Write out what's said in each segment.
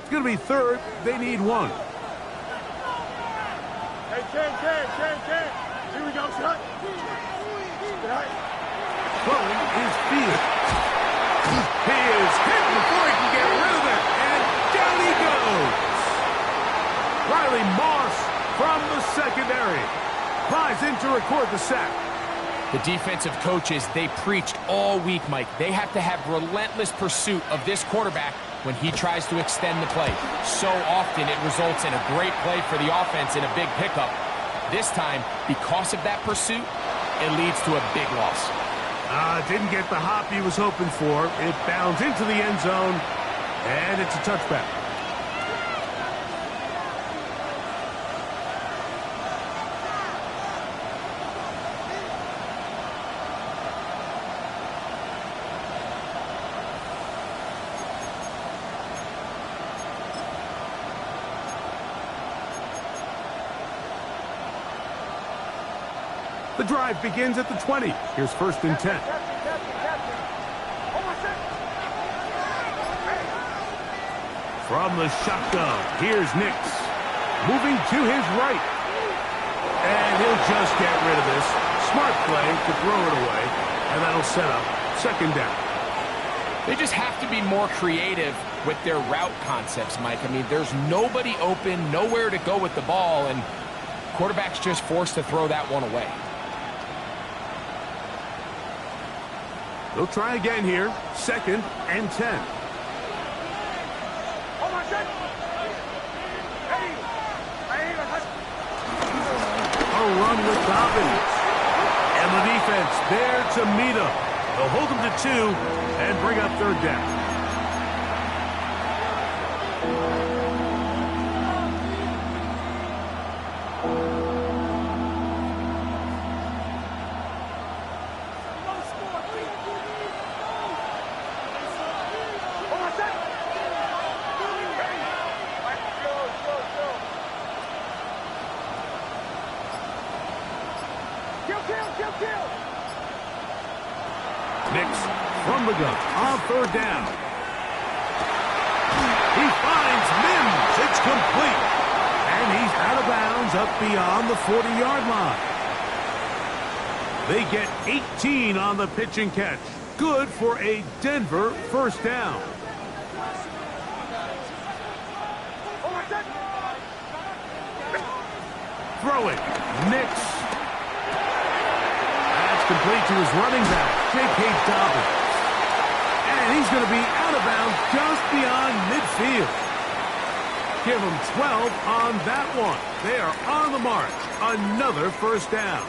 It's going to be third. They need one. Hey, Ken. Here we go, shot. Throwing is Field. He is hit before he can get rid of it, and down he goes. Riley Moss from the secondary flies in to record the sack. The defensive coaches, they preached all week, Mike. They have to have relentless pursuit of this quarterback when he tries to extend the play. So often it results in a great play for the offense and a big pickup. This time, because of that pursuit, it leads to a big loss. Didn't get the hop he was hoping for. It bounds into the end zone, and it's a touchback. The drive begins at the 20. Here's 1st and 10. From the shotgun, here's Nix. Moving to his right. And he'll just get rid of this. Smart play to throw it away. And that'll set up 2nd down. They just have to be more creative with their route concepts, Mike. I mean, there's nobody open, nowhere to go with the ball, and quarterback's just forced to throw that one away. They'll try again here. 2nd and 10. A run with Dobbins. And the defense there to meet him. They'll hold him to 2 and bring up 3rd down. Nix from the gun on 3rd down. He finds Mims. It's complete. And he's out of bounds up beyond the 40-yard line. They get 18 on the pitch and catch. Good for a Denver 1st down. Throwing. Nix. Complete to his running back, J.K. Dobbins. And he's going to be out of bounds just beyond midfield. Give him 12 on that one. They are on the march. Another 1st down.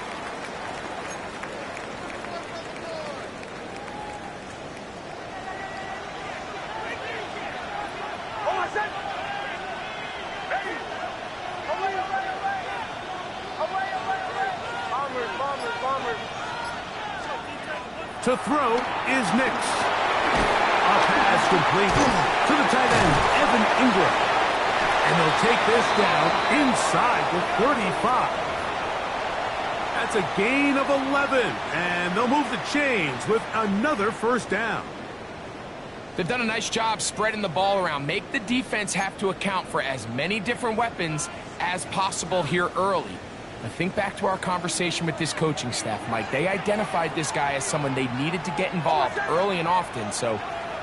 To throw is Nix. A pass complete to the tight end, Evan Ingram. And they'll take this down inside the 35. That's a gain of 11. And they'll move the chains with another 1st down. They've done a nice job spreading the ball around. Make the defense have to account for as many different weapons as possible here early. Now think back to our conversation with this coaching staff, Mike. They identified this guy as someone they needed to get involved early and often, so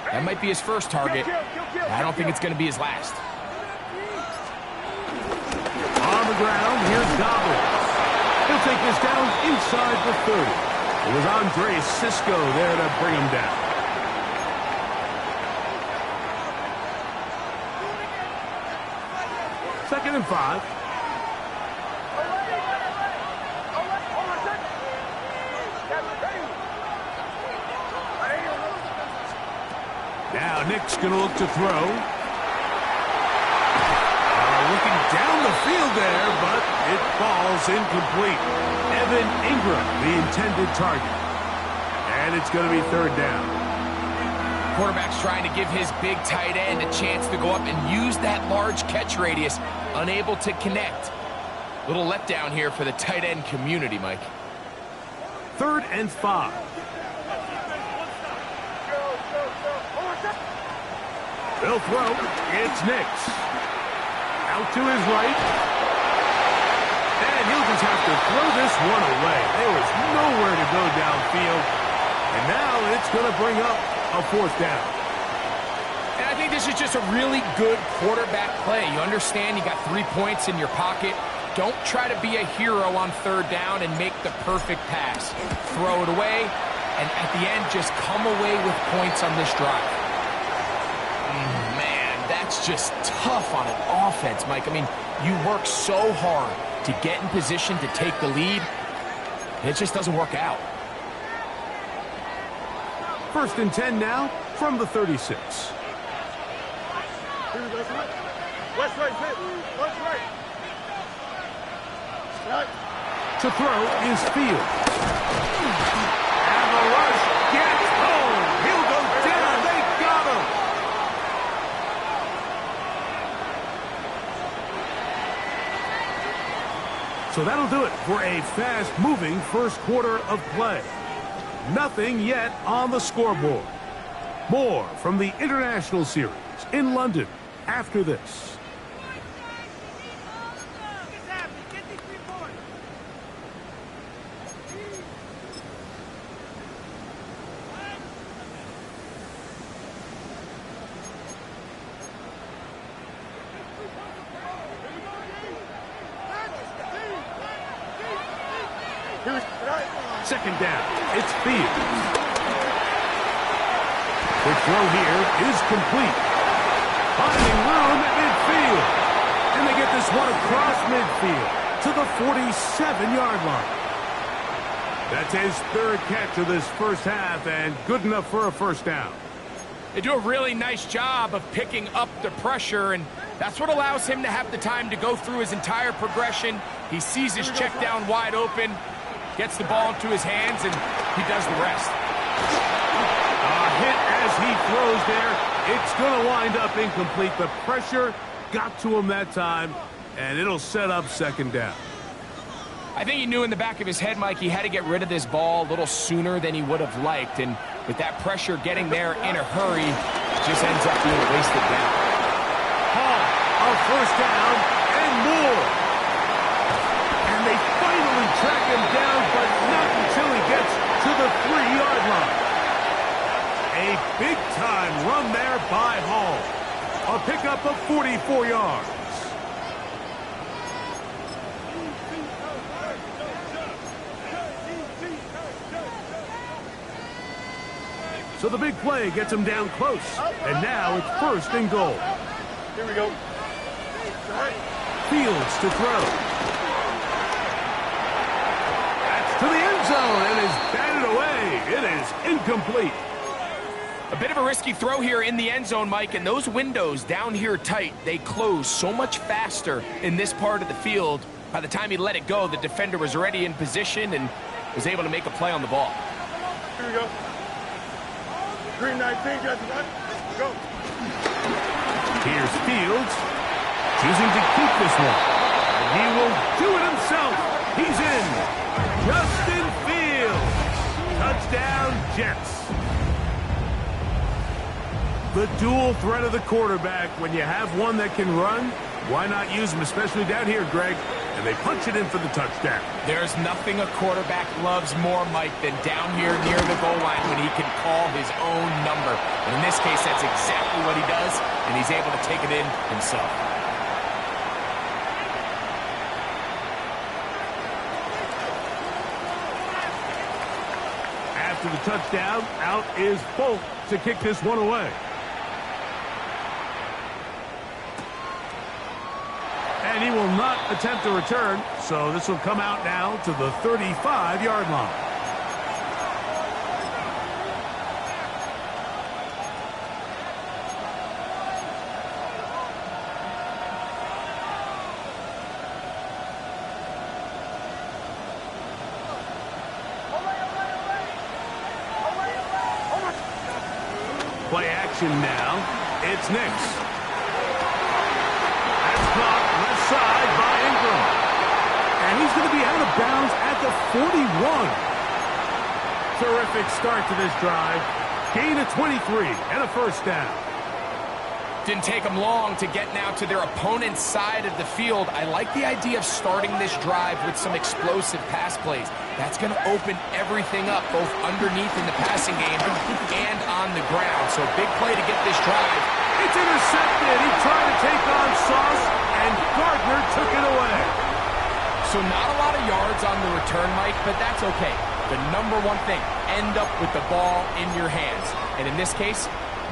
that might be his first target. I don't think it's going to be his last. On the ground, here's Dobbins. He'll take this down inside the 30. It was Andre Cisco there to bring him down. Second and 5. Now Nick's going to look to throw. Looking down the field there, but it falls incomplete. Evan Ingram, the intended target. And it's going to be 3rd down. Quarterback's trying to give his big tight end a chance to go up and use that large catch radius. Unable to connect. Little letdown here for the tight end community, Mike. 3rd and 5. They'll throw. It's Nix. Out to his right. And he'll just have to throw this one away. There was nowhere to go downfield. And now it's going to bring up a fourth down. And I think this is just a really good quarterback play. You understand you got 3 points in your pocket. Don't try to be a hero on third down and make the perfect pass. Throw it away, and at the end, just come away with points on this drive. Man, that's just tough on an offense, Mike. I mean, you work so hard to get in position to take the lead, and it just doesn't work out. 1st and 10 now from the 36. West right, hit. West right. Right. To throw is Fields. And the rush gets home. He'll go down. They got him. So that'll do it for a fast-moving first quarter of play. Nothing yet on the scoreboard. More from the International Series in London after this. Second down, it's Fields. The throw here is complete. Finding room at midfield. And they get this one across midfield to the 47-yard line. That's his 3rd catch of this first half and good enough for a first down. They do a really nice job of picking up the pressure, and that's what allows him to have the time to go through his entire progression. He sees his check down wide open, gets the ball into his hands, and he does the rest. A hit as he throws there. It's going to wind up incomplete. The pressure got to him that time, and it'll set up second down. I think he knew in the back of his head, Mike, he had to get rid of this ball a little sooner than he would have liked, and with that pressure getting there in a hurry, it just ends up being a wasted down. Hall, a first down and more. And they finally track him down, but not until he gets to the 3-yard line. A big-time run there by Hall. A pickup of 44 yards. So the big play gets him down close. And now it's 1st and goal. Here we go. Fields to throw. That's to the end zone and is batted away. It is incomplete. A bit of a risky throw here in the end zone, Mike, and those windows down here tight, they close so much faster in this part of the field. By the time he let it go, the defender was already in position and was able to make a play on the ball. Here we go. Green 19, Jesse, go. Here's Fields, choosing to keep this one. And he will do it himself. He's in. Justin Fields. Touchdown, Jets. The dual threat of the quarterback. When you have one that can run, why not use him, especially down here, Greg? And they punch it in for the touchdown. There's nothing a quarterback loves more, Mike, than down here near the goal line when he can call his own number. And in this case, that's exactly what he does, and he's able to take it in himself. After the touchdown, out is Folk to kick this one away. And he will not attempt a return, so this will come out now to the 35-yard line. Play action now. It's Nix. Side by Ingram. And he's going to be out of bounds at the 41. Terrific start to this drive. Gain of 23 and a first down. Didn't take them long to get now to their opponent's side of the field. I like the idea of starting this drive with some explosive pass plays. That's going to open everything up, both underneath in the passing game and on the ground. So big play to get this drive. It's intercepted. He tried to take on Sauce, and Gardner took it away. So not a lot of yards on the return, Mike, but that's okay. The number one thing, end up with the ball in your hands. And in this case,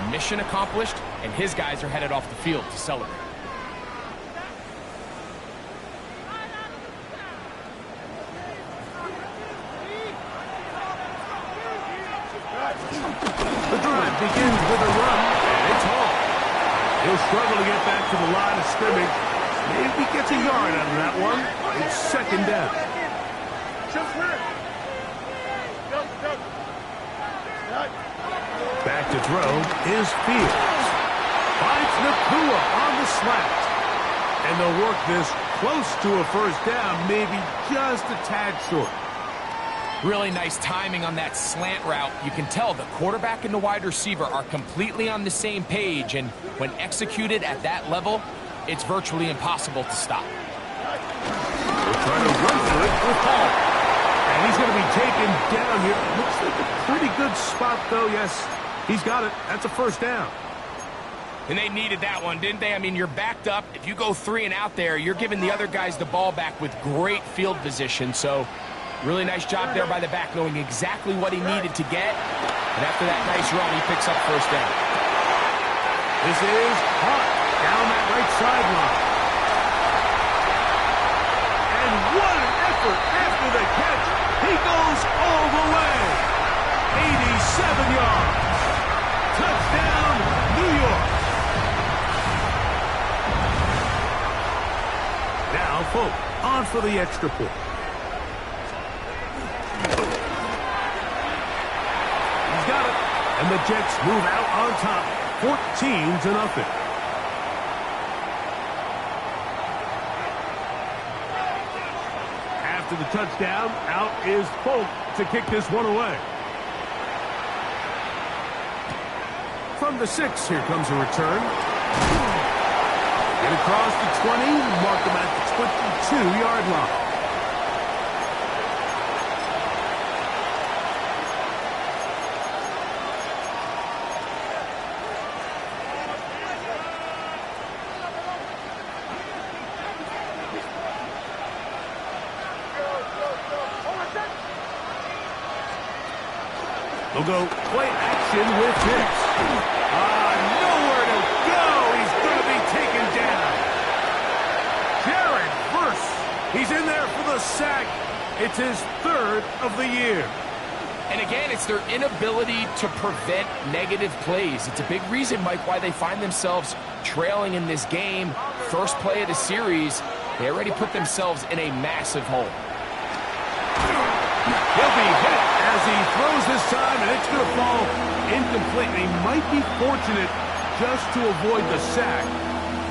mission accomplished, and his guys are headed off the field to celebrate. The drive begins with a run, and it's Hall. He'll struggle to get back to the line of scrimmage. Maybe gets a yard out of that one. It's second down. Back to throw is Fields. Finds Nakua on the slant. And they'll work this close to a first down, maybe just a tad short. Really nice timing on that slant route. You can tell the quarterback and the wide receiver are completely on the same page, and when executed at that level, it's virtually impossible to stop. They're trying to run for it with Hall. And he's going to be taken down here. Looks like a pretty good spot, though. Yes, he's got it. That's a first down. And they needed that one, didn't they? I mean, you're backed up. If you go 3 and out there, you're giving the other guys the ball back with great field position. So really nice job there by the back, knowing exactly what he needed to get. And after that nice run, he picks up first down. This is Hart down that right sideline. And what an effort after the catch. He goes all the way. 87 yards. Touchdown, New York. Now, Folk on for the extra point. He's got it. And the Jets move out on top, 14-0. After the touchdown, out is Folk to kick this one away. From the 6, here comes a return. And across the 20, mark him at the 22-yard line. They'll go play action with Hicks. Nowhere to go. He's going to be taken down. Jared Verse. He's in there for the sack. It's his 3rd of the year. And again, it's their inability to prevent negative plays. It's a big reason, Mike, why they find themselves trailing in this game. First play of the series, they already put themselves in a massive hole. He'll be hit as he throws this time, and it's going to fall incomplete. He might be fortunate just to avoid the sack,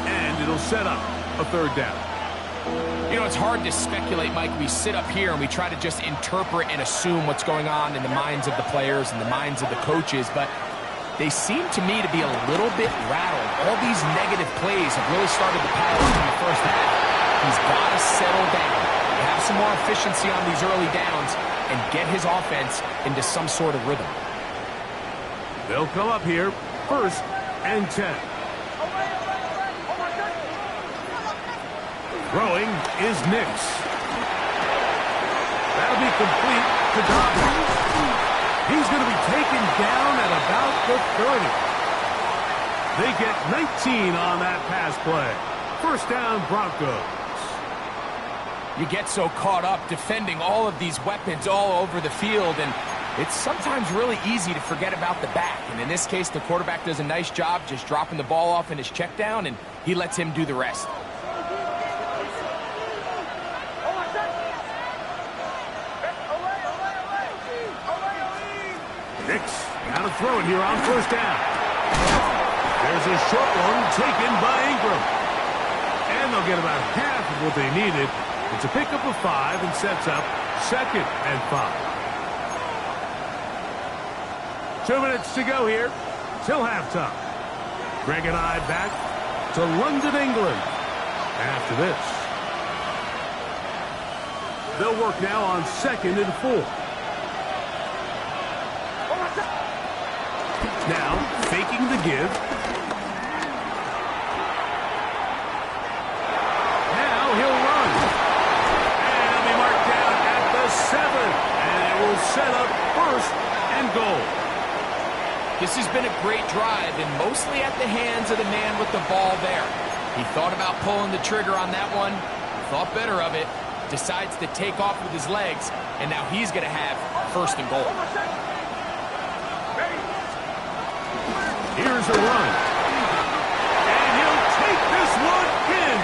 and it'll set up a 3rd down. You know, it's hard to speculate, Mike. We sit up here and we try to just interpret and assume what's going on in the minds of the players and the minds of the coaches, but they seem to me to be a little bit rattled. All these negative plays have really started to pile up in the first half. He's got to settle down, have some more efficiency on these early downs, and get his offense into some sort of rhythm. They'll come up here, 1st and 10. Throwing is Nix. That'll be complete to Dobbins. He's going to be taken down at about the 30. They get 19 on that pass play. First down, Broncos. You get so caught up defending all of these weapons all over the field, and it's sometimes really easy to forget about the back. And in this case, the quarterback does a nice job just dropping the ball off in his check down, and he lets him do the rest. Nix got to throw it here on 1st down. There's a short one taken by Ingram. And they'll get about half of what they needed. It's a pickup of 5 and sets up 2nd and 5. 2 minutes to go here till halftime. Greg and I back to London, England after this. They'll work now on 2nd and 4. Now, faking the give. Now he'll run. And he'll be marked down at the 7. And it will set up 1st and goal. This has been a great drive, and mostly at the hands of the man with the ball there. He thought about pulling the trigger on that one, thought better of it, decides to take off with his legs, and now he's going to have 1st and goal. Here's a run. And he'll take this one in.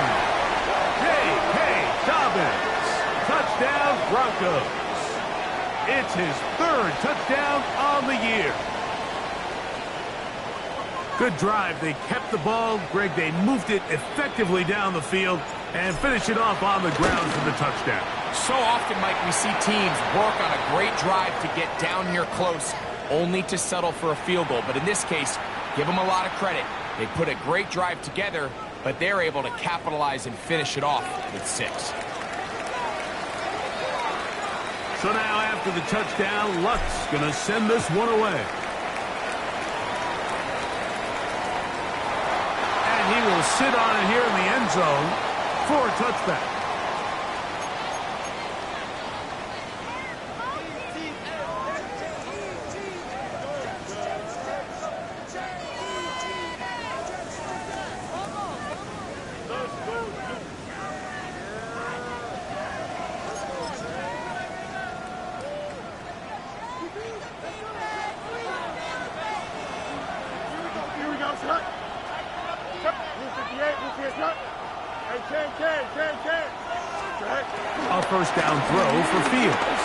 J.K. Dobbins. Touchdown, Broncos. It's his 3rd touchdown on the year. Good drive. They kept the ball. Greg, they moved it effectively down the field and finished it off on the ground for the touchdown. So often, Mike, we see teams work on a great drive to get down here close, only to settle for a field goal. But in this case, give them a lot of credit. They put a great drive together, but they're able to capitalize and finish it off with 6. So now after the touchdown, Luck's going to send this one away. And he will sit on it here in the end zone for a touchback. A 1st down throw for Fields.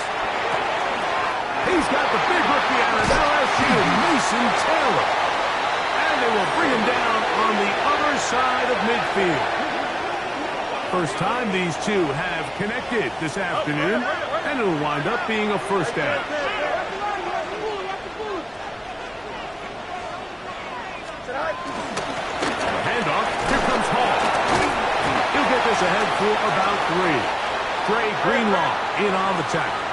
He's got the big rookie out of LSU, Mason Taylor. And they will bring him down on the other side of midfield. First time these two have connected this afternoon, and it'll wind up being a 1st down. Handoff. Here comes Hall. He'll get this ahead for about 3. Dre Greenlaw in on the tackle.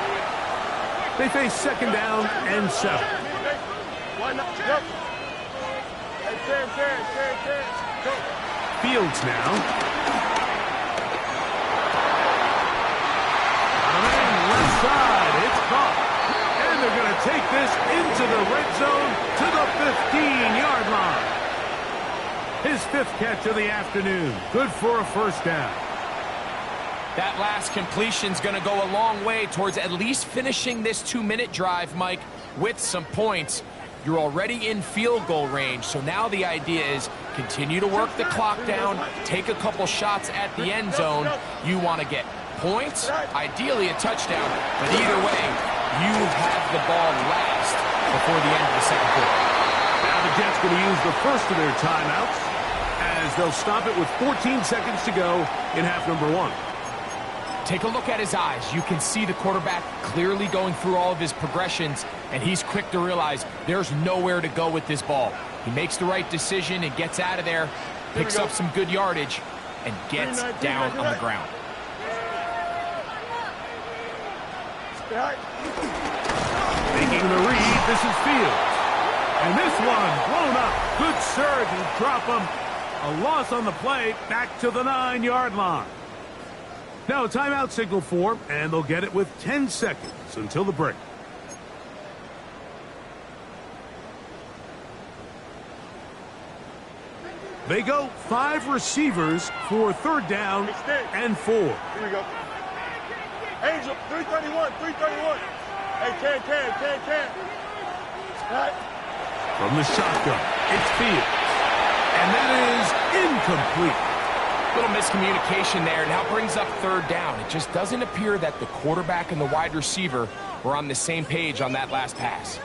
They face 2nd down and 7. Fields now. Left side. It's caught. And they're going to take this into the red zone to the 15-yard line. His 5th catch of the afternoon. Good for a 1st down. That last completion's going to go a long way towards at least finishing this 2-minute drive, Mike, with some points. You're already in field goal range, so now the idea is continue to work the clock down, take a couple shots at the end zone. You want to get points, ideally a touchdown, but either way, you have the ball last before the end of the 2nd quarter. Now the Jets going to use the first of their timeouts as they'll stop it with 14 seconds to go in half number 1. Take a look at his eyes. You can see the quarterback clearly going through all of his progressions, and he's quick to realize there's nowhere to go with this ball. He makes the right decision and gets out of there, picks up some good yardage, and gets down on the ground. Making the read, this is Fields. And this one blown up. Good surge and drop him. A loss on the play, back to the 9-yard line. Now a timeout signal form, and they'll get it with 10 seconds until the break. They go 5 receivers for 3rd down and 4. Here we go. Angel, 331, 331. Hey, can. Right. From the shotgun, it's Fields. And that is incomplete. Little miscommunication there. Now brings up 3rd down. It just doesn't appear that the quarterback and the wide receiver were on the same page on that last pass.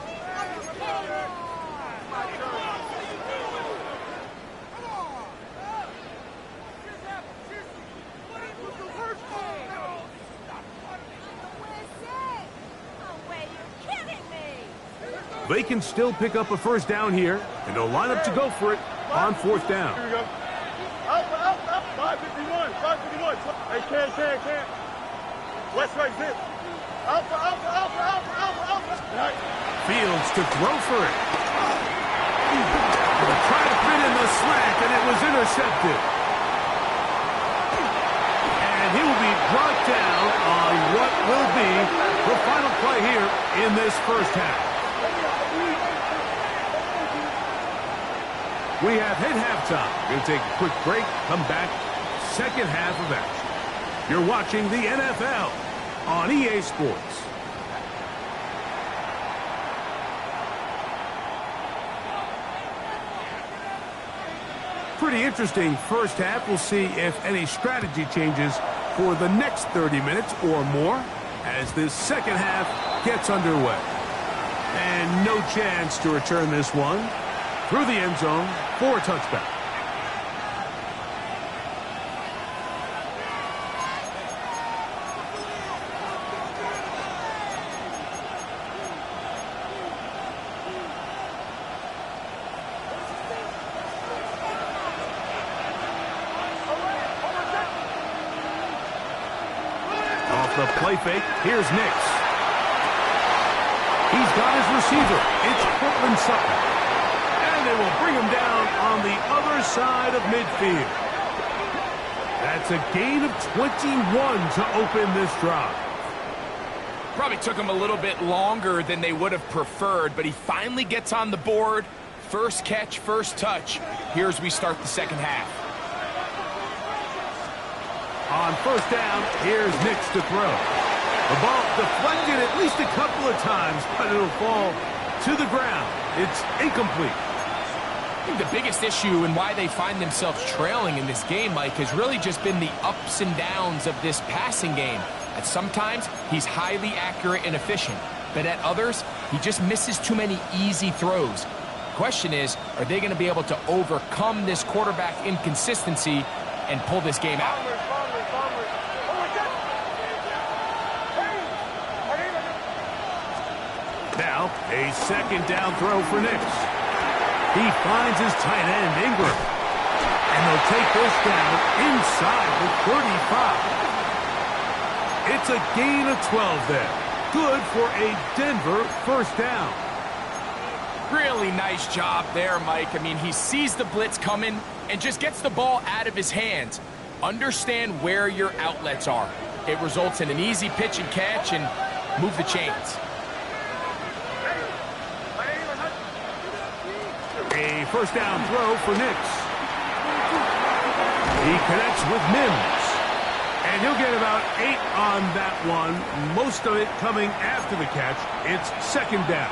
They can still pick up a first down here, and they'll line up to go for it on fourth down. Here we go. Out. 551. Hey, can. West right zip. Out. Fields to throw for it. Try to fit in the slant, and it was intercepted. And he will be brought down on what will be the final play here in this first half. We have hit halftime. We're going to take a quick break, come back, second half of action. You're watching the NFL on EA Sports. Pretty interesting first half. We'll see if any strategy changes for the next 30 minutes or more as this second half gets underway. And no chance to return this one through the end zone for a touchback. The play fake. Here's Nix. He's got his receiver. It's Cortland Sutton. And they will bring him down on the other side of midfield. That's a gain of 21 to open this drive. Probably took him a little bit longer than they would have preferred, but he finally gets on the board. First catch, first touch. Here as we start the second half. On first down, here's Nix to throw. The ball deflected at least a couple of times, but it'll fall to the ground. It's incomplete. I think the biggest issue and why they find themselves trailing in this game, Mike, has really just been the ups and downs of this passing game. At sometimes, he's highly accurate and efficient, but at others, he just misses too many easy throws. The question is, are they going to be able to overcome this quarterback inconsistency and pull this game out? Now, a second down throw for Nix. He finds his tight end, Ingram. And they'll take this down inside the 35. It's a gain of 12 there. Good for a Denver first down. Really nice job there, Mike. I mean, he sees the blitz coming and just gets the ball out of his hands. Understand where your outlets are. It results in an easy pitch and catch and move the chains. A first down throw for Nix. He connects with Mims. And he'll get about 8 on that one. Most of it coming after the catch. It's second down.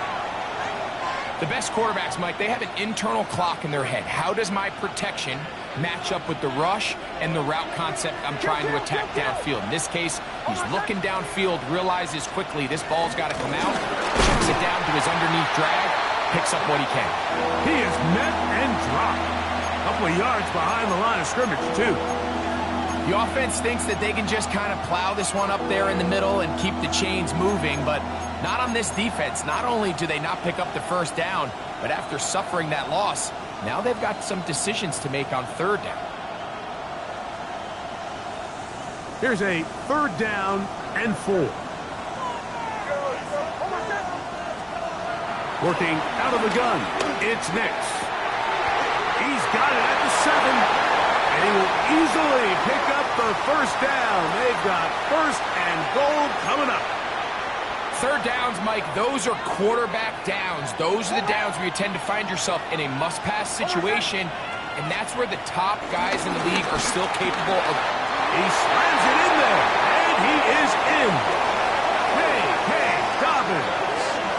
The best quarterbacks, Mike, they have an internal clock in their head. How does my protection match up with the rush and the route concept I'm trying to attack downfield? In this case, he's looking downfield, realizes quickly this ball's got to come out, checks it down to his underneath drag, picks up what he can. He is met and dropped. A couple of yards behind the line of scrimmage, too. The offense thinks that they can just kind of plow this one up there in the middle and keep the chains moving, but not on this defense. Not only do they not pick up the first down, but after suffering that loss, now they've got some decisions to make on third down. Here's a third down and 4. Working out of the gun, it's Nix. He's got it at the 7. And he will easily pick up the first down. They've got first and goal coming up. Third downs, Mike, those are quarterback downs. Those are the downs where you tend to find yourself in a must-pass situation, and that's where the top guys in the league are still capable of. He slams it in there, and he is in. J.K. Dobbins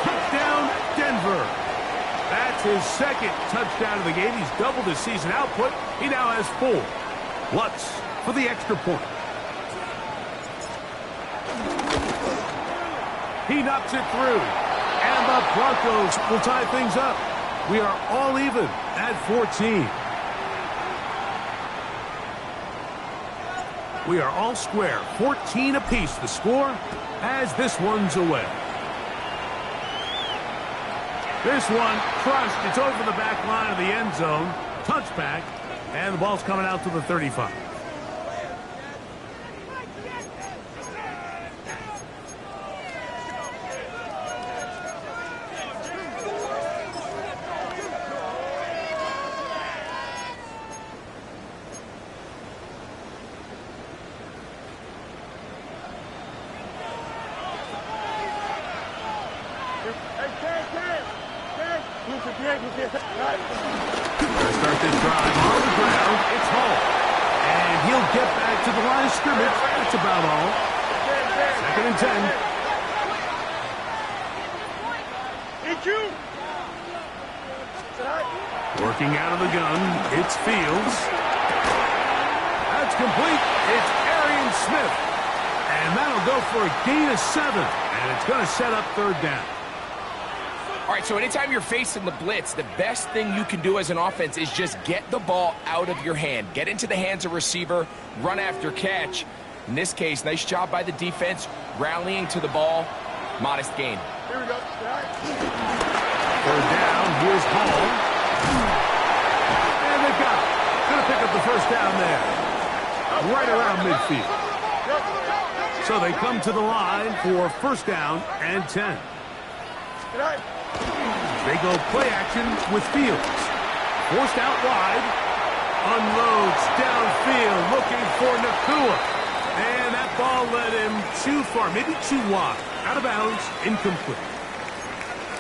took down Denver. That's his second touchdown of the game. He's doubled his season output. He now has 4. Lutz for the extra point. He knocks it through. And the Broncos will tie things up. We are all even at 14. We are all square. 14 apiece the score as this one's away. This one crushed. It's over the back line of the end zone. Touchback. And the ball's coming out to the 35. Start this drive on the ground. It's Hall. And he'll get back to the line of scrimmage. That's about all. 2nd and 10. Working out of the gun. It's Fields. That's complete. It's Arian Smith. And that'll go for a gain of 7. And it's going to set up 3rd down. All right, so anytime you're facing the blitz, the best thing you can do as an offense is just get the ball out of your hand. Get into the hands of receiver, run after catch. In this case, nice job by the defense, rallying to the ball. Modest gain. Here we go. 3rd down. Here's Hall. And they got it. Going to pick up the 1st down there. Right around midfield. So they come to the line for 1st down and 10. They go play action with Fields. Forced out wide. Unloads downfield looking for Nacua. And that ball led him too far, maybe too wide. Out of bounds, incomplete.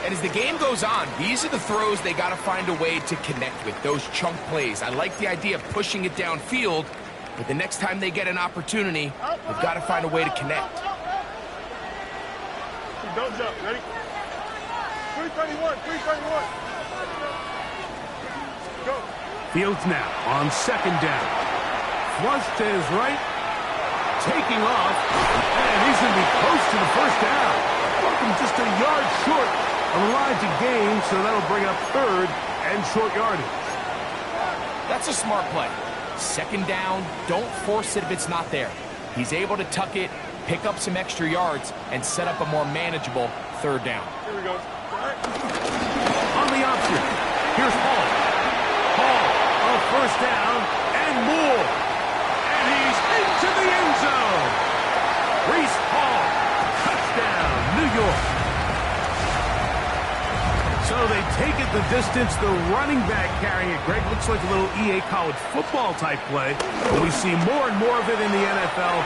And as the game goes on, these are the throws they got to find a way to connect with, those chunk plays. I like the idea of pushing it downfield, but the next time they get an opportunity, they've got to find a way to connect. Don't jump. Ready? 331. 331. Go. Fields now on 2nd down. Flush to his right. Taking off. And he's going to be close to the 1st down. Looking just a yard short of the line to gain, so that'll bring up 3rd and short yardage. That's a smart play. 2nd down, don't force it if it's not there. He's able to tuck it, pick up some extra yards, and set up a more manageable 3rd down. Here we go. On the option, here's Hall. Hall, a 1st down, and more. And he's into the end zone. Breece Hall, touchdown, New York. So they take it the distance, the running back carrying it. Greg, looks like a little EA college football type play. But we see more and more of it in the NFL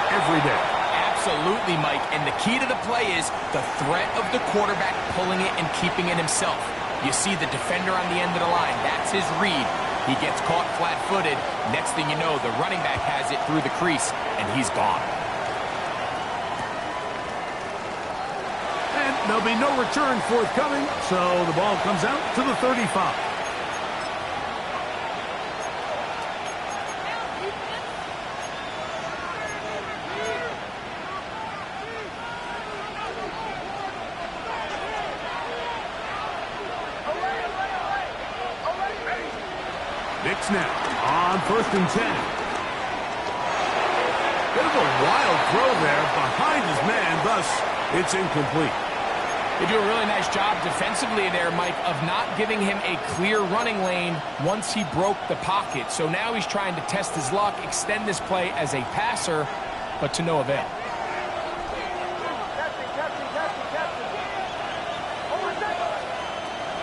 every day. Absolutely, Mike. And the key to the play is the threat of the quarterback pulling it and keeping it himself. You see the defender on the end of the line. That's his read. He gets caught flat-footed. Next thing you know, the running back has it through the crease, and he's gone. And there'll be no return forthcoming, so the ball comes out to the 35. Nix now on 1st and 10. Bit of a wild throw there behind his man, thus it's incomplete. They do a really nice job defensively there, Mike, of not giving him a clear running lane once he broke the pocket. So now he's trying to test his luck, extend this play as a passer, but to no avail.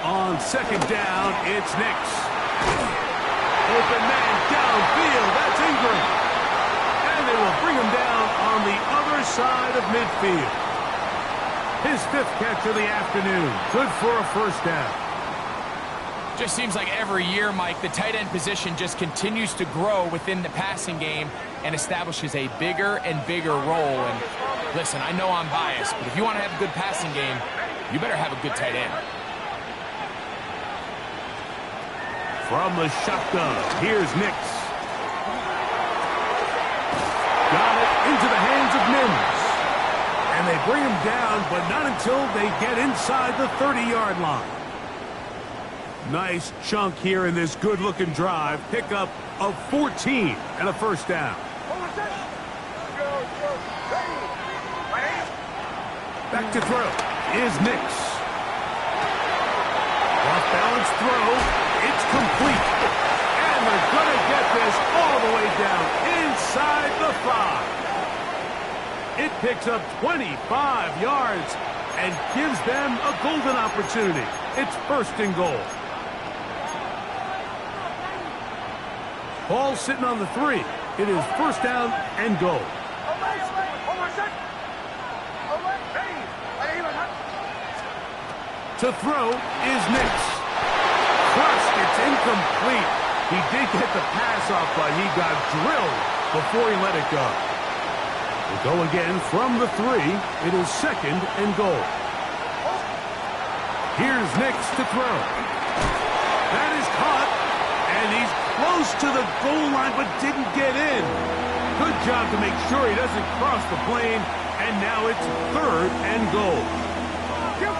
On 2nd down, it's Nix. Open man downfield, that's Ingram. And they will bring him down on the other side of midfield. His 5th catch of the afternoon. Good for a 1st down. Just seems like every year, Mike, the tight end position just continues to grow within the passing game and establishes a bigger and bigger role. And listen, I know I'm biased, but if you want to have a good passing game, you better have a good tight end. From the shotgun, here's Nix. Got it into the hands of Mims. And they bring him down, but not until they get inside the 30-yard line. Nice chunk here in this good-looking drive. Pickup of 14 and a 1st down. Back to throw is Nix. balanced throw. It's complete. And they're going to get this all the way down inside the 5. It picks up 25 yards and gives them a golden opportunity. It's first and goal. Ball sitting on the 3. It is first down and goal. To throw is Nix. Crushed, it's incomplete. He did get the pass off, but he got drilled before he let it go. We go again from the 3. It is second and goal. Here's Nix to throw. That is caught, and he's close to the goal line but didn't get in. Good job to make sure he doesn't cross the plane, and now it's third and goal. Kill!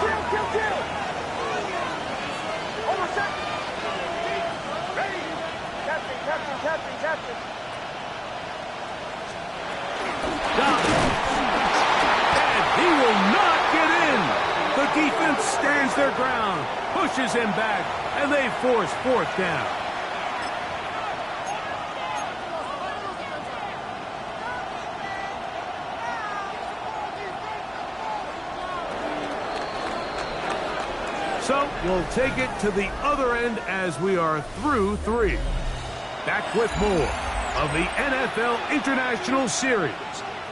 Over second. Ready. Captain. And he will not get in. The defense stands their ground, pushes him back, and they force fourth down. So we'll take it to the other end as we are through 3. Back with more of the NFL International Series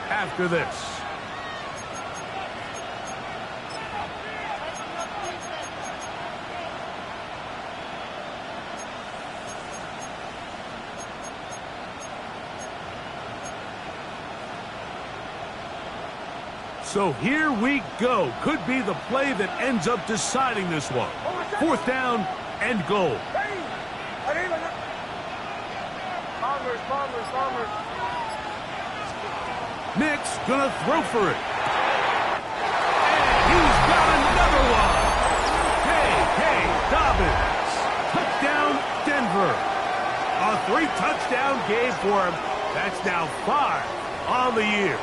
after this. So here we go. Could be the play that ends up deciding this one. Fourth down and goal. Farmers. Nix gonna throw for it. And he's got another one. Hey, Dobbins. Touchdown, Denver. A 3-touchdown game for him. That's now 5 on the year.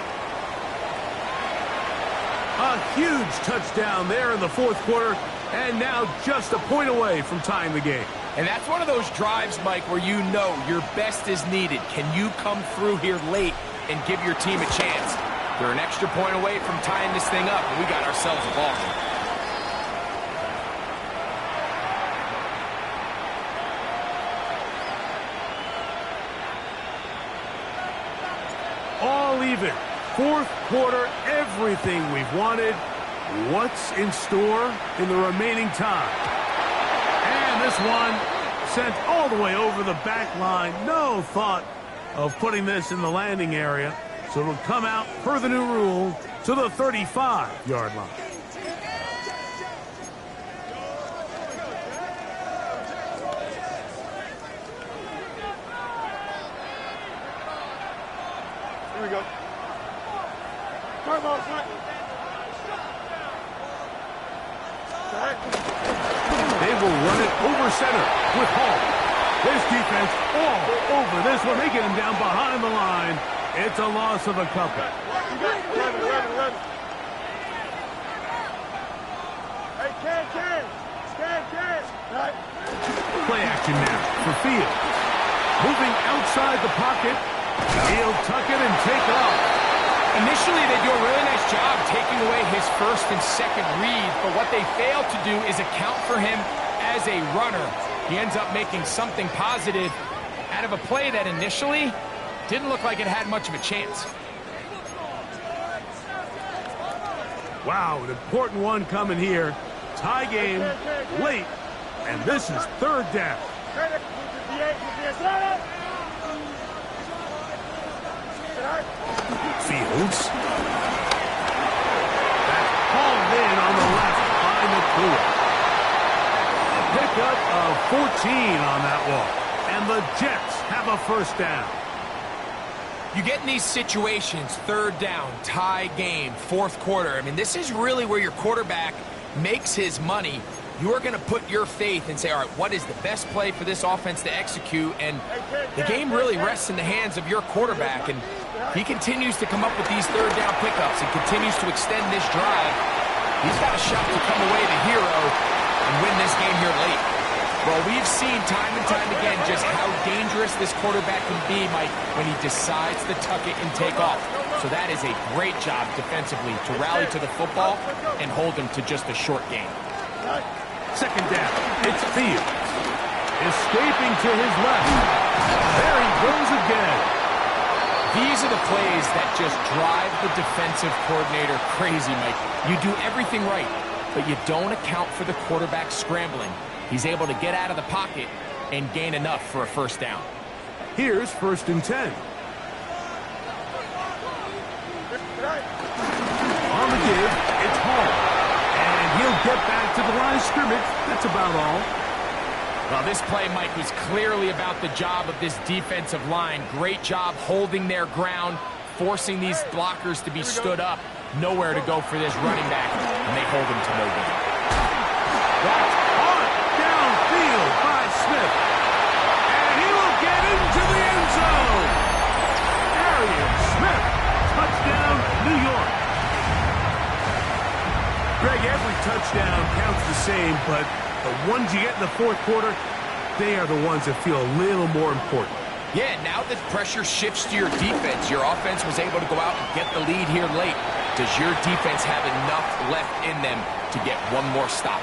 A huge touchdown there in the fourth quarter, and now just a point away from tying the game. And that's one of those drives, Mike, where you know your best is needed. Can you come through here late and give your team a chance? They're an extra point away from tying this thing up, and we got ourselves a ball game. All even. Fourth quarter, everything we've wanted. What's in store in the remaining time? And this one sent all the way over the back line. No thought of putting this in the landing area. So it'll come out per the new rule to the 35-yard line. Here we go. Come on, They will run it over center with Hall. This defense all over this one. They get him down behind the line. It's a loss of a couple. 11. Hey, can. Play action now for Fields. Moving outside the pocket. He'll tuck it and take off. Initially, they do a really nice job taking away his first and second read, but what they fail to do is account for him as a runner. He ends up making something positive out of a play that initially didn't look like it had much of a chance. Wow, an important one coming here. Tie game late, and this is third down. Fields. That's hauled in on the left by McClure. A pickup of 14 on that one. And the Jets have a first down. You get in these situations, third down, tie game, fourth quarter. I mean, this is really where your quarterback makes his money. You are going to put your faith and say, all right, what is the best play for this offense to execute? And the game really rests in the hands of your quarterback. And he continues to come up with these third down pickups and continues to extend this drive. He's got a shot to come away the hero and win this game here late. Well, we've seen time and time again just how dangerous this quarterback can be, Mike, when he decides to tuck it and take off. So that is a great job defensively to rally to the football and hold him to just a short game. Second down. It's Fields. Escaping to his left. There he goes again. These are the plays that just drive the defensive coordinator crazy, Mike. You do everything right, but you don't account for the quarterback scrambling. He's able to get out of the pocket and gain enough for a first down. Here's 1st and 10. On the give, it's Hall. And he'll get back to the line of scrimmage. That's about all. Well, this play, Mike, was clearly about the job of this defensive line. Great job holding their ground, forcing these blockers to be stood up. Nowhere to go for this running back, and they hold him to no gain. That's caught downfield by Smith. And he will get into the end zone. Arian Smith, touchdown, New York. Greg, every touchdown counts the same, but the ones you get in the fourth quarter, they are the ones that feel a little more important. Yeah, now that pressure shifts to your defense, your offense was able to go out and get the lead here late. Does your defense have enough left in them to get one more stop?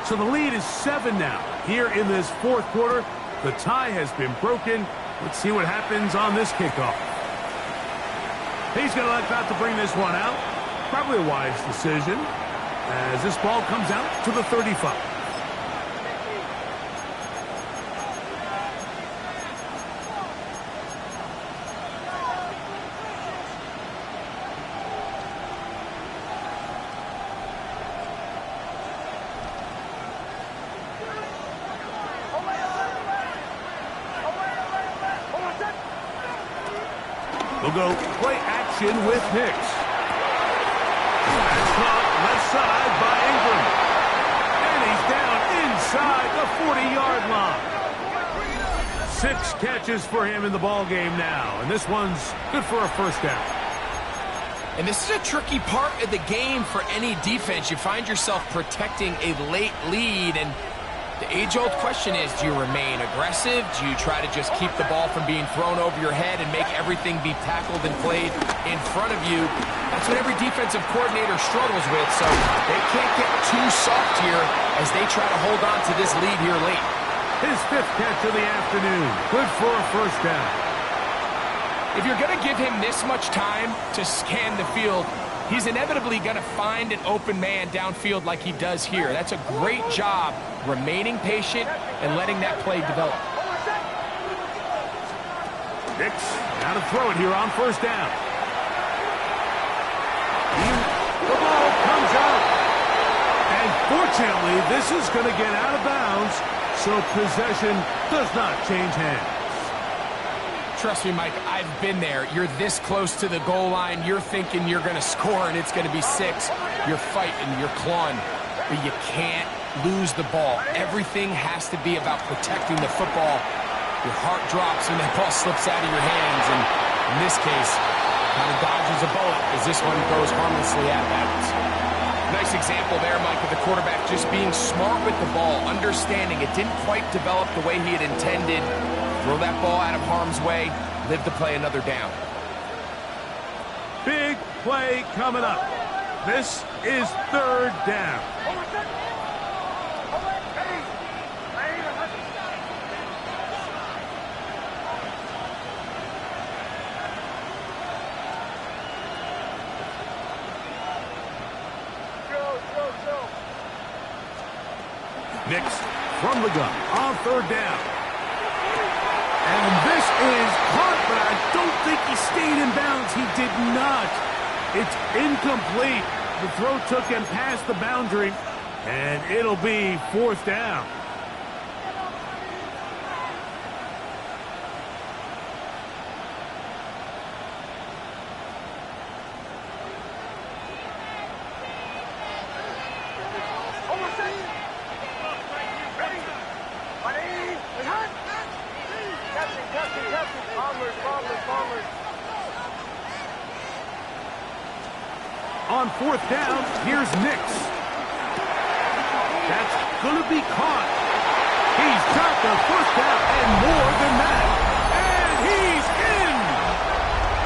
So the lead is 7 now. Here in this fourth quarter, the tie has been broken. Let's see what happens on this kickoff. He's going to let that to bring this one out. Probably a wise decision as this ball comes out to the 35. We'll go play action with Hicks. That's caught left side by Ingram. And he's down inside the 40-yard line. 6 catches for him in the ballgame now. And this one's good for a first down. And this is a tricky part of the game for any defense. You find yourself protecting a late lead, and the age-old question is, do you remain aggressive? Do you try to just keep the ball from being thrown over your head and make everything be tackled and played in front of you? That's what every defensive coordinator struggles with, so they can't get too soft here as they try to hold on to this lead here late. His 5th catch of the afternoon. Good for a first down. If you're going to give him this much time to scan the field, he's inevitably going to find an open man downfield like he does here. That's a great job remaining patient and letting that play develop. Hicks, now to throw it here on first down. The ball comes out. And fortunately, this is going to get out of bounds, so possession does not change hands. Trust me, Mike, I've been there. You're this close to the goal line. You're thinking you're going to score and it's going to be 6. You're fighting, you're clawing, but you can't lose the ball. Everything has to be about protecting the football. Your heart drops when that ball slips out of your hands, and in this case, kind of dodges a bullet as this one goes harmlessly out of bounds. Nice example there, Mike, of the quarterback just being smart with the ball, understanding it didn't quite develop the way he had intended. Throw that ball out of harm's way, live to play another down. Big play coming up. This is 3rd down. Nix from the gun on 3rd down. And this is caught, but I don't think he stayed in bounds. He did not. It's incomplete. The throw took him past the boundary, and it'll be 4th down. fourth down. Here's Nix. That's going to be caught. He's got the first down and more than that. And he's in.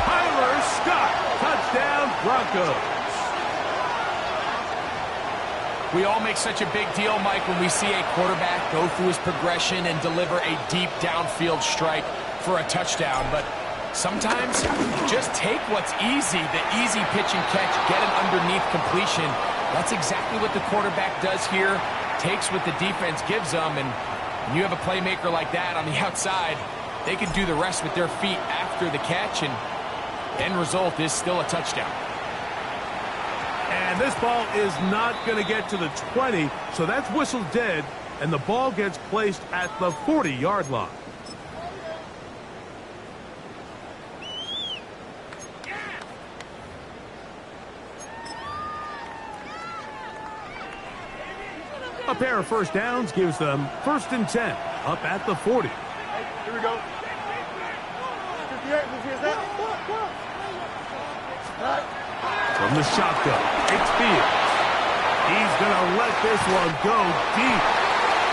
Tyler Scott, touchdown Broncos. We all make such a big deal, Mike, when we see a quarterback go through his progression and deliver a deep downfield strike for a touchdown. But sometimes you just take what's easy, the easy pitch and catch, get an underneath completion. That's exactly what the quarterback does here. Takes what the defense gives them, and when you have a playmaker like that on the outside, they can do the rest with their feet after the catch, and end result is still a touchdown. And this ball is not going to get to the 20, so that's whistled dead, and the ball gets placed at the 40-yard line. A pair of first downs gives them 1st and 10, up at the 40. Hey, here we go. 58, is that? From the shotgun, it's Fields. He's going to let this one go deep.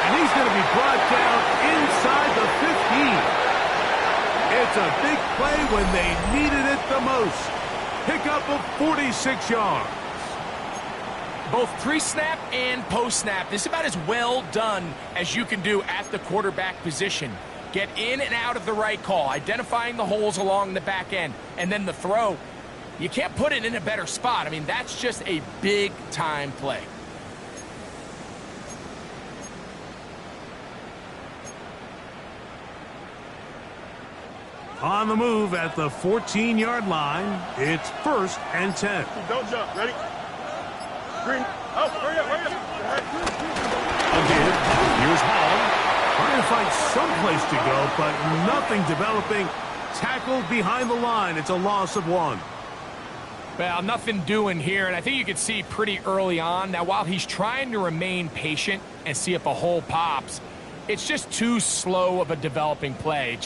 And he's going to be brought down inside the 15. It's a big play when they needed it the most. Pickup of 46 yards. Both pre-snap and post-snap, this is about as well done as you can do at the quarterback position. Get in and out of the right call, identifying the holes along the back end, and then the throw. You can't put it in a better spot. I mean, that's just a big-time play. On the move at the 14-yard line, it's 1st and 10. Don't jump. Ready? Green. Oh, hurry up, hurry up. Again, here's Hall. Trying to find some place to go, but nothing developing. Tackled behind the line. It's a loss of 1. Well, nothing doing here, and I think you could see pretty early on. Now, while he's trying to remain patient and see if a hole pops, it's just too slow of a developing play.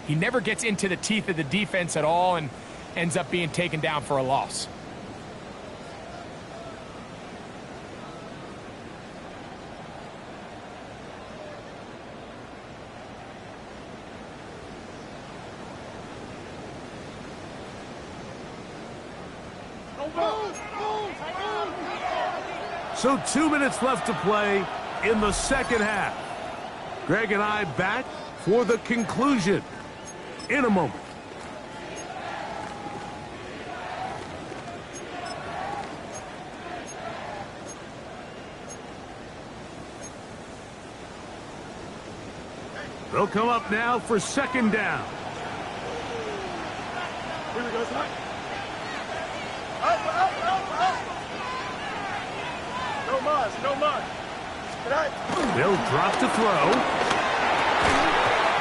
He never gets into the teeth of the defense at all and ends up being taken down for a loss. So 2 minutes left to play in the second half. Greg and I back for the conclusion in a moment. They'll come up now for 2nd down. Here we go, son. Up. No muss. They'll drop to throw.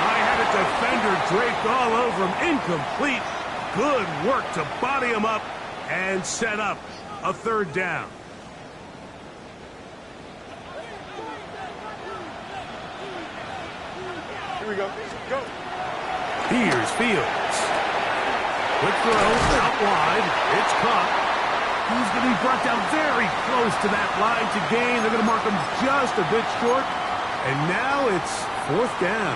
I had a defender draped all over him. Incomplete. Good work to body him up and set up a 3rd down. Here we go. Go. Here's Fields. Quick throw out wide. It's caught. He's going to be brought down very close to that line to gain. They're going to mark him just a bit short. And now it's 4th down.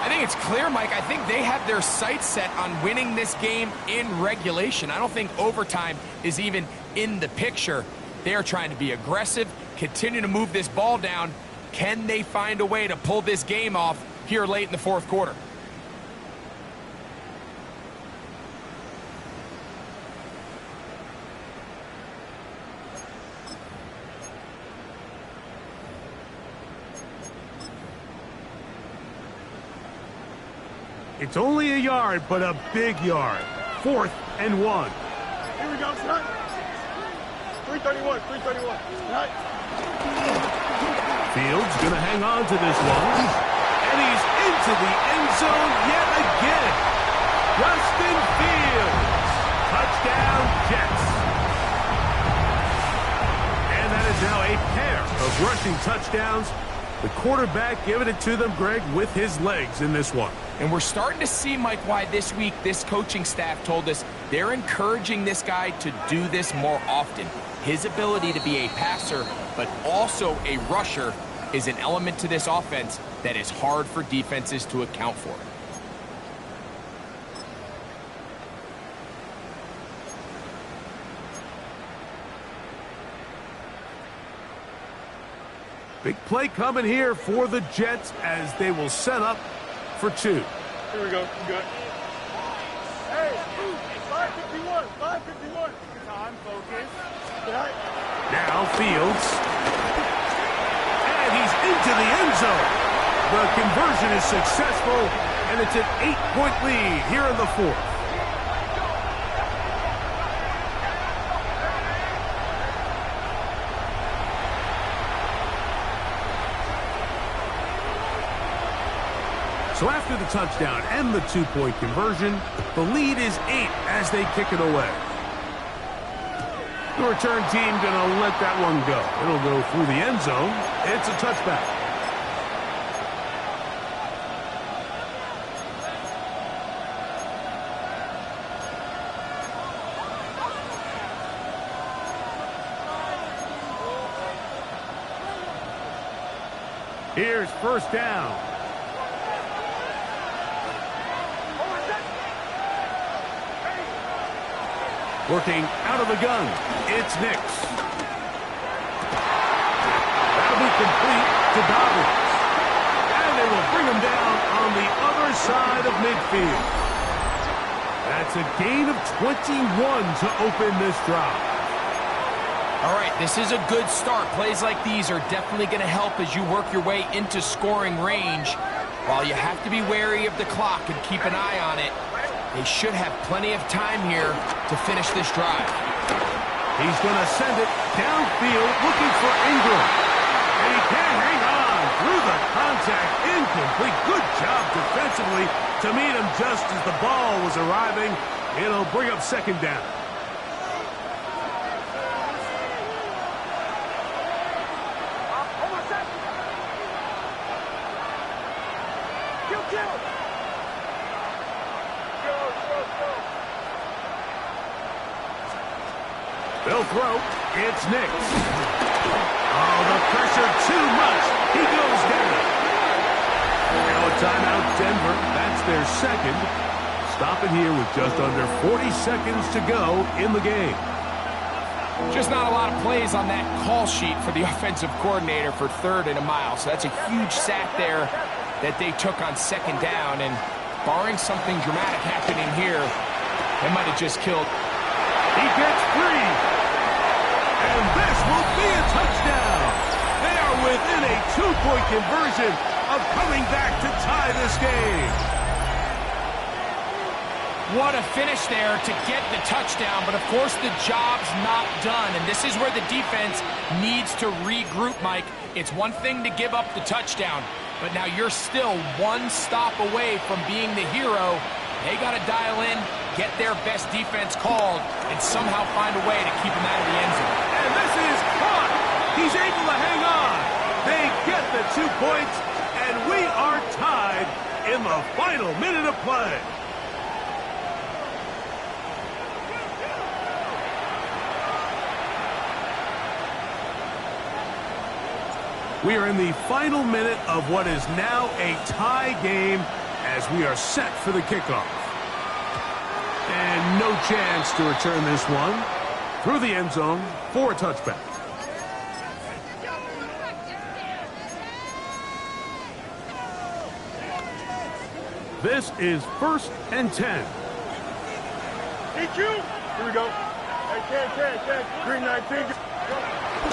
I think it's clear, Mike. I think they have their sights set on winning this game in regulation. I don't think overtime is even in the picture. They are trying to be aggressive, continue to move this ball down. Can they find a way to pull this game off here late in the 4th quarter? It's only a yard, but a big yard. 4th and 1. Here we go, son. 331. Right. Fields going to hang on to this one. And he's into the end zone yet again. Justin Fields. Touchdown, Jets. And that is now a pair of rushing touchdowns. The quarterback giving it to them, Greg, with his legs in this one. And we're starting to see, Mike, why this week this coaching staff told us They're encouraging this guy to do this more often. His ability to be a passer, but also a rusher, is an element to this offense that is hard for defenses to account for. Big play coming here for the Jets as they will set up for 2. Here we go. Good. Hey, 551. 551. Time, focus. Now Fields. And he's into the end zone. The conversion is successful, and it's an 8-point lead here in the 4th. So after the touchdown and the 2-point conversion, the lead is 8 as they kick it away. The return team going to let that one go. It'll go through the end zone. It's a touchback. Here's first down. Working out of the gun, it's Nix. That'll be complete to Dobbins. And they will bring him down on the other side of midfield. That's a gain of 21 to open this drive. All right, this is a good start. Plays like these are definitely going to help as you work your way into scoring range. While you have to be wary of the clock and keep an eye on it, they should have plenty of time here to finish this drive. He's going to send it downfield looking for Ingram. And he can hang on through the contact. Incomplete. Good job defensively to meet him just as the ball was arriving. It'll bring up second down. They'll throw. It's Nix. Oh, the pressure too much. He goes down. Now a timeout, Denver. That's their second. Stopping here with just under 40 seconds to go in the game. Just not a lot of plays on that call sheet for the offensive coordinator for 3rd and a mile. So that's a huge sack there that they took on second down. And barring something dramatic happening here, they might have just killed. He gets free. And this will be a touchdown. They are within a 2-point conversion of coming back to tie this game. What a finish there to get the touchdown, but of course the job's not done, and this is where the defense needs to regroup, Mike. It's one thing to give up the touchdown, but now you're still one stop away from being the hero. They got to dial in, get their best defense called, and somehow find a way to keep them out of the end zone. And this is caught. He's able to hang on. They get the 2 points, and we are tied in the final minute of play. We are in the final minute of what is now a tie game as we are set for the kickoff. And no chance to return this one through the end zone for a touchback. This is 1st and 10. DQ. Here we go. Hey, can. Green 19.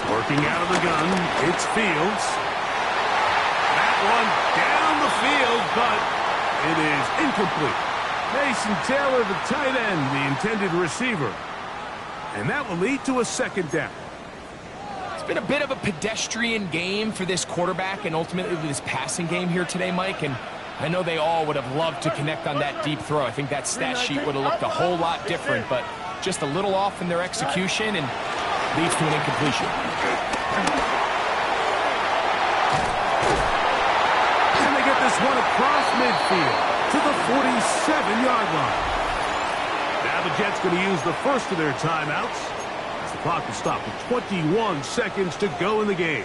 Working out of the gun, it's Fields. That one down the field, but it is incomplete. Mason Taylor, the tight end, the intended receiver. And that will lead to a second down. It's been a bit of a pedestrian game for this quarterback and ultimately this passing game here today, Mike. And I know they all would have loved to connect on that deep throw. I think that stat sheet would have looked a whole lot different, but just a little off in their execution and leads to an incompletion. And they get this one across midfield to the 47-yard line. That'll Now the Jets going to use the first of their timeouts. As the clock is stopped with 21 seconds to go in the game.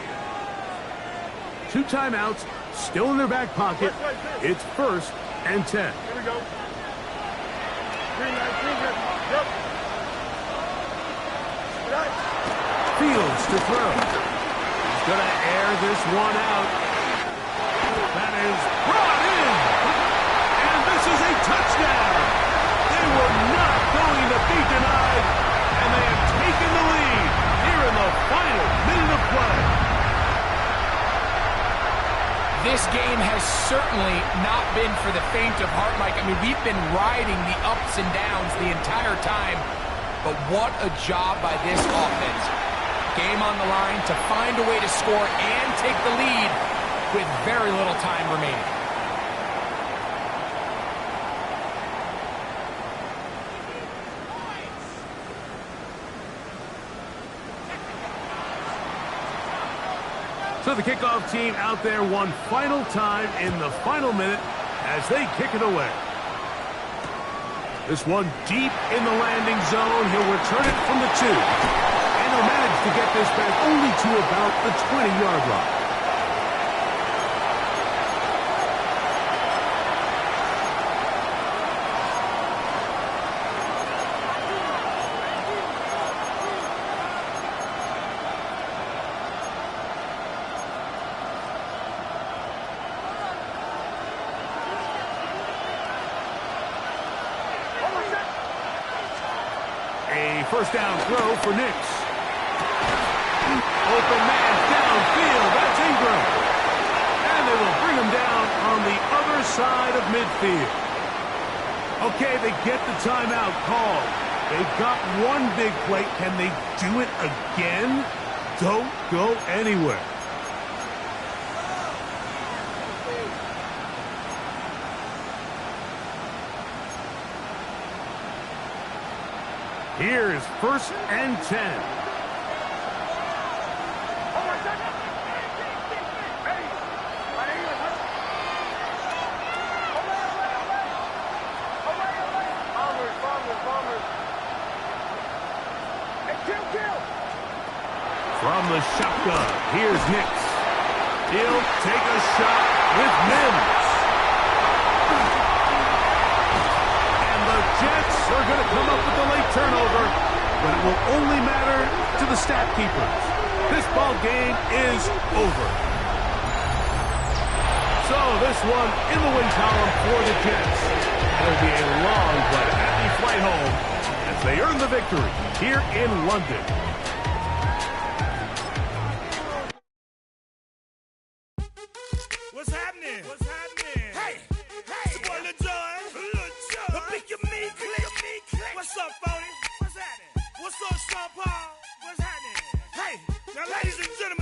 2 timeouts still in their back pocket. It's 1st and 10. Here we go. Green line, yep. Fields to throw. He's going to air this one out. That is brought in. And this is a touchdown. They were not going to be denied. And they have taken the lead here in the final minute of play. This game has certainly not been for the faint of heart, Mike. I mean, we've been riding the ups and downs the entire time. But what a job by this offense. Game on the line to find a way to score and take the lead with very little time remaining. So the kickoff team out there one final time in the final minute as they kick it away. This one deep in the landing zone. He'll return it from the 2. And he'll manage to get this back only to about the 20-yard line. A first down throw for Nix. Open man downfield. That's Ingram. And they will bring him down on the other side of midfield. Okay, they get the timeout called. They've got one big play. Can they do it again? Don't go anywhere. Here is 1st and 10. From the shotgun, here's Nix. He'll take a shot with Mims. And the Jets are going to come up with the late turnover, but it will only matter to the stat keepers. This ball game is over. So this one in the win column for the Jets. It'll be a long but happy flight home as they earn the victory here in London. What's happening? What's happening? Hey, it's your boy Lil Jon. The Pick Your Me Click. What's up, Phony? What's happening? What's up, Sean Paul? What's happening? Hey, now ladies and gentlemen.